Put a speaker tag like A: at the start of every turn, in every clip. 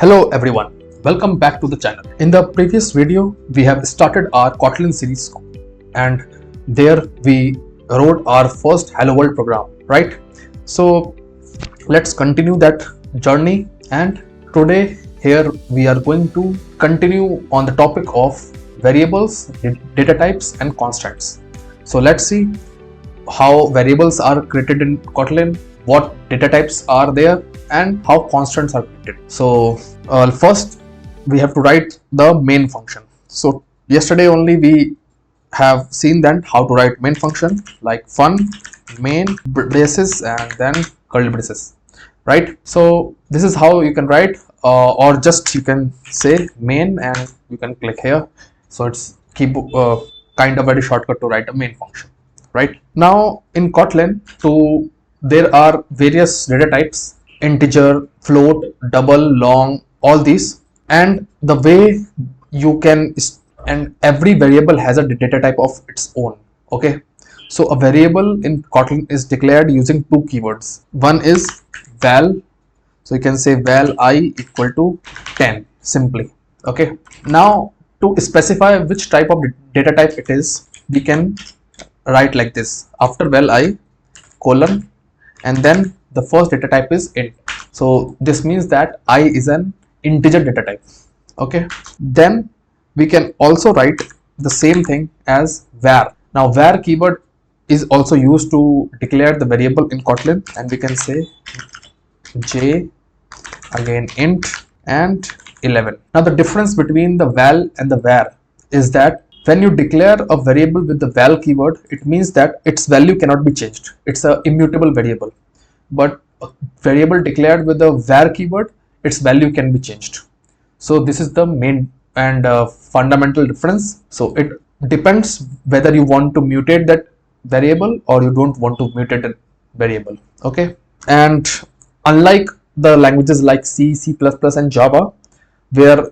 A: Hello everyone, welcome back to the channel. In the previous video, we have started our Kotlin series and there we wrote our first Hello World program, right? So let's continue that journey, and today here we are going to continue on the topic of variables, data types and constants. So let's see how variables are created in Kotlin, what data types are there, and how constants are created. So first we have to write the main function. So yesterday only we have seen that how to write main function like fun main braces and then curly braces, right? So this is how you can write, or just you can say main and you can click here. So it's kind of very shortcut to write a main function, right? Now in Kotlin, there are various data types: integer, float, double, long, all these, and the way you can, and every variable has a data type of its own. Okay, so a variable in Kotlin is declared using two keywords. One is val, so you can say val I equal to 10 simply. Okay, now to specify which type of data type it is, we can write like this: after val I colon, and then the first data type is int. So this means that I is an integer data type. Okay, then we can also write the same thing as var. Now var keyword is also used to declare the variable in Kotlin, and we can say j, again int, and 11. Now the difference between the val and the var is that when you declare a variable with the val keyword, it means that its value cannot be changed. It's an immutable variable. But a variable declared with the var keyword, its value can be changed. So this is the main and fundamental difference. So it depends whether you want to mutate that variable or you don't want to mutate that variable. Okay, and unlike the languages like C, C++ and Java, where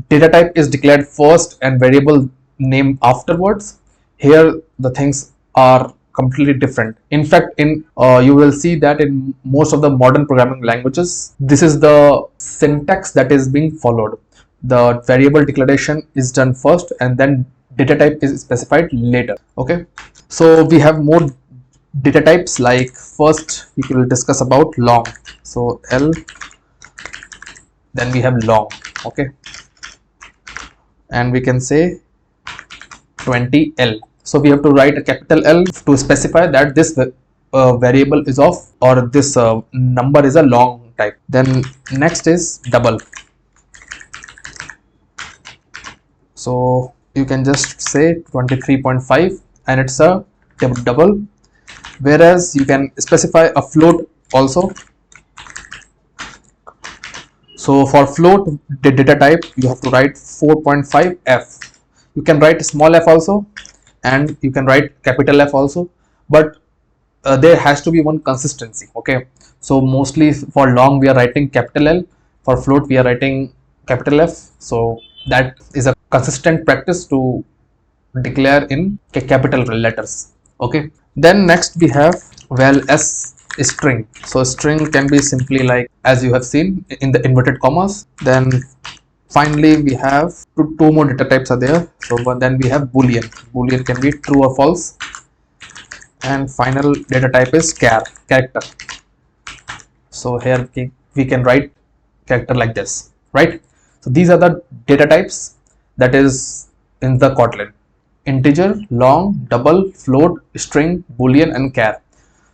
A: data type is declared first and variable name afterwards, here the things are completely different. In fact, you will see that in most of the modern programming languages, this is the syntax that is being followed. The variable declaration is done first and then data type is specified later. Okay, so we have more data types. Like first we will discuss about long. So L, then we have long. Okay, and we can say 20L. So we have to write a capital L to specify that this variable is of, or this number is a long type. Then next is double. So you can just say 23.5 and it's a double. Whereas you can specify a float also. So for float data type, you have to write 4.5f. You can write small f also, and you can write capital F also, but there has to be one consistency. Okay, so mostly for long we are writing capital L, for float we are writing capital F. So that is a consistent practice to declare in capital letters. Okay, then next we have val s string. So string can be simply like as you have seen in the inverted commas. Then finally we have two more data types are there. So then we have boolean. Boolean can be true or false, and final data type is character. So here we can write character like this, right? So these are the data types that is in the Kotlin: integer, long, double, float, string, boolean, and char.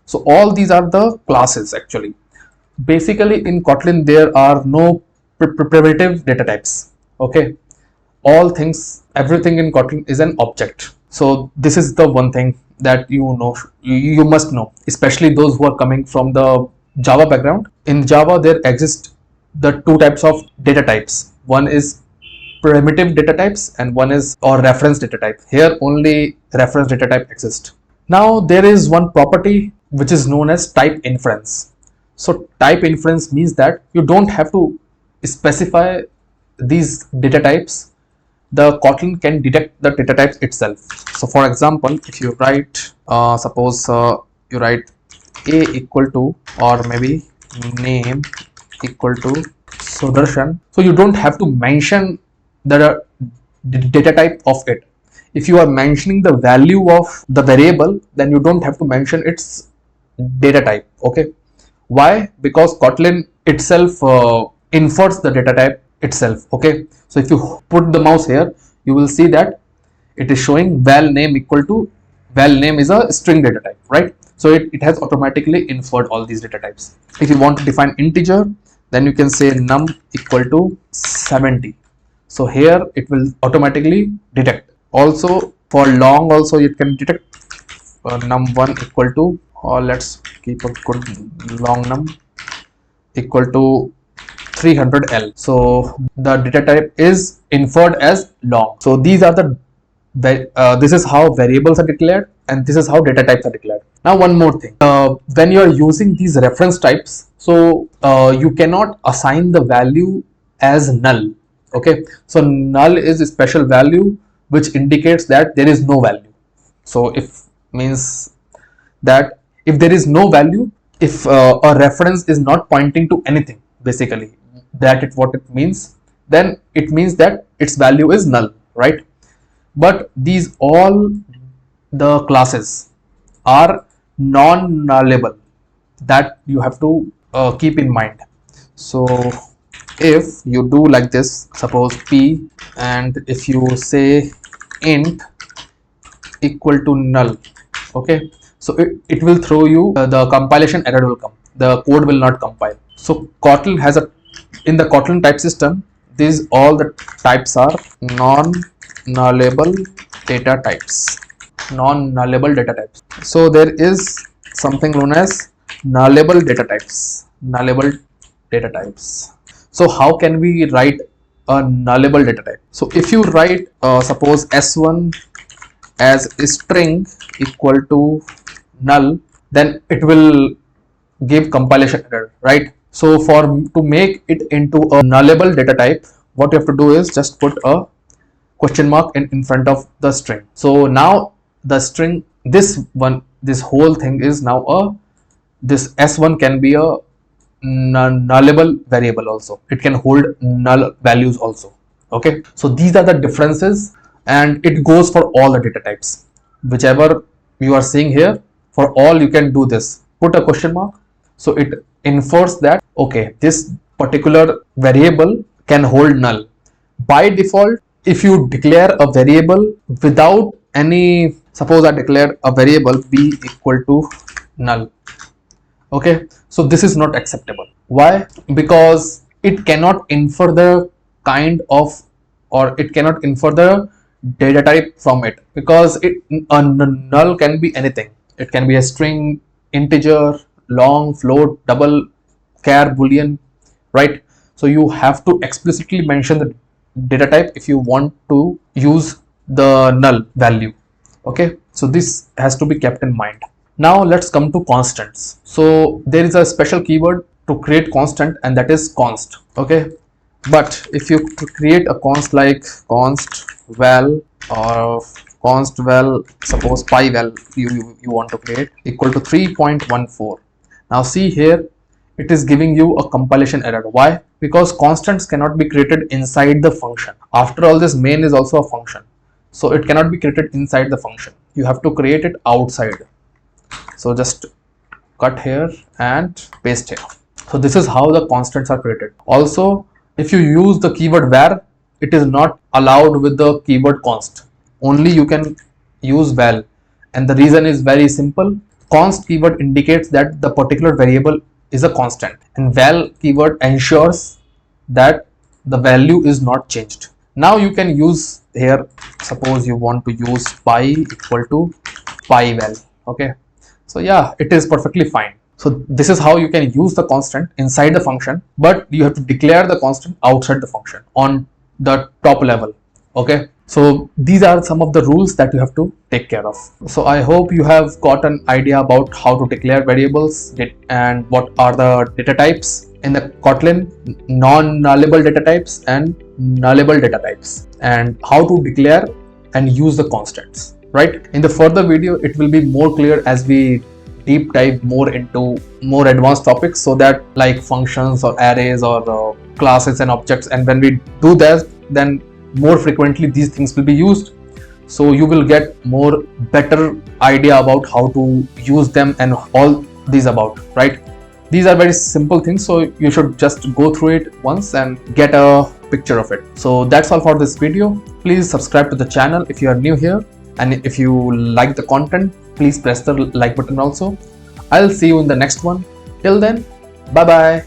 A: So all these are the classes actually. Basically in Kotlin there are no primitive data types. Okay, everything in Kotlin is an object. So this is the one thing that you must know, especially those who are coming from the Java background. In Java there exist the two types of data types. One is primitive data types and one is reference data type. Here only reference data type exists. Now there is one property which is known as type inference. So type inference means that you don't have to specify these data types. The Kotlin can detect the data types itself. So for example, if you write suppose you write a equal to, or maybe name equal to So Darshan, so you don't have to mention the data type of it. If you are mentioning the value of the variable, then you don't have to mention its data type. Okay, why? Because Kotlin itself infers the data type itself. Okay, so if you put the mouse here, you will see that it is showing val name equal to val name is a string data type, right? So it has automatically inferred all these data types. If you want to define integer, then you can say num equal to 70. So here it will automatically detect. Also for long also it can detect num1 equal to, or let's keep a good long num equal to 300L. So the data type is inferred as long. So these are the this is how variables are declared, and this is how data types are declared. Now one more thing, when you are using these reference types, so you cannot assign the value as null. Okay, so null is a special value which indicates that there is no value. So if means that if there is no value, if a reference is not pointing to anything, basically that is what it means, then it means that its value is null, right? But these all the classes are non-nullable, that you have to keep in mind. So if you do like this, suppose p, and if you say int equal to null, okay, so it will throw you the compilation error will come, the code will not compile. So Kotlin has a, in the Kotlin type system, these all the types are non-nullable data types. Non-nullable data types. So there is something known as nullable data types. Nullable data types. So how can we write a nullable data type? So if you write suppose s1 as a string equal to null, then it will give compilation error, right? So for to make it into a nullable data type, what you have to do is just put a question mark in front of the string. So now the string, this whole thing is now a, this s1 can be a nullable variable also. It can hold null values also. Okay, so these are the differences, and it goes for all the data types. Whichever you are seeing here, for all you can do this. Put a question mark. So it infers that, okay, this particular variable can hold null. By default, if you declare a variable without any, suppose I declare a variable b equal to null. Okay, so this is not acceptable. Why? Because it cannot infer the kind of, or it cannot infer the data type from it, because a null can be anything. It can be a string, integer, long, float, double, char, boolean, right? So you have to explicitly mention the data type if you want to use the null value. Okay, so this has to be kept in mind. Now let's come to constants. So there is a special keyword to create constant, and that is const. Okay, but if you create a const like const val, or const val, suppose pi val you want to create equal to 3.14. Now see here, it is giving you a compilation error. Why? Because constants cannot be created inside the function. After all, this main is also a function, so it cannot be created inside the function. You have to create it outside. So just cut here and paste here. So this is how the constants are created. Also, if you use the keyword var, it is not allowed with the keyword const. Only you can use val, and the reason is very simple. Const keyword indicates that the particular variable is a constant, and val keyword ensures that the value is not changed. Now you can use here, suppose you want to use pi equal to pi val. Okay, so yeah, it is perfectly fine. So this is how you can use the constant inside the function, but you have to declare the constant outside the function on the top level. Okay, so these are some of the rules that you have to take care of. So I hope you have got an idea about how to declare variables and what are the data types in the Kotlin, non-nullable data types and nullable data types, and how to declare and use the constants, right? In the further video, it will be more clear as we deep dive more into more advanced topics, so that like functions or arrays or classes and objects, and when we do that, then more frequently these things will be used. So you will get more better idea about how to use them and all these about, right? These are very simple things, so you should just go through it once and get a picture of it. So that's all for this video. Please subscribe to the channel if you are new here, and if you like the content, please press the like button also. I'll see you in the next one. Till then, bye bye.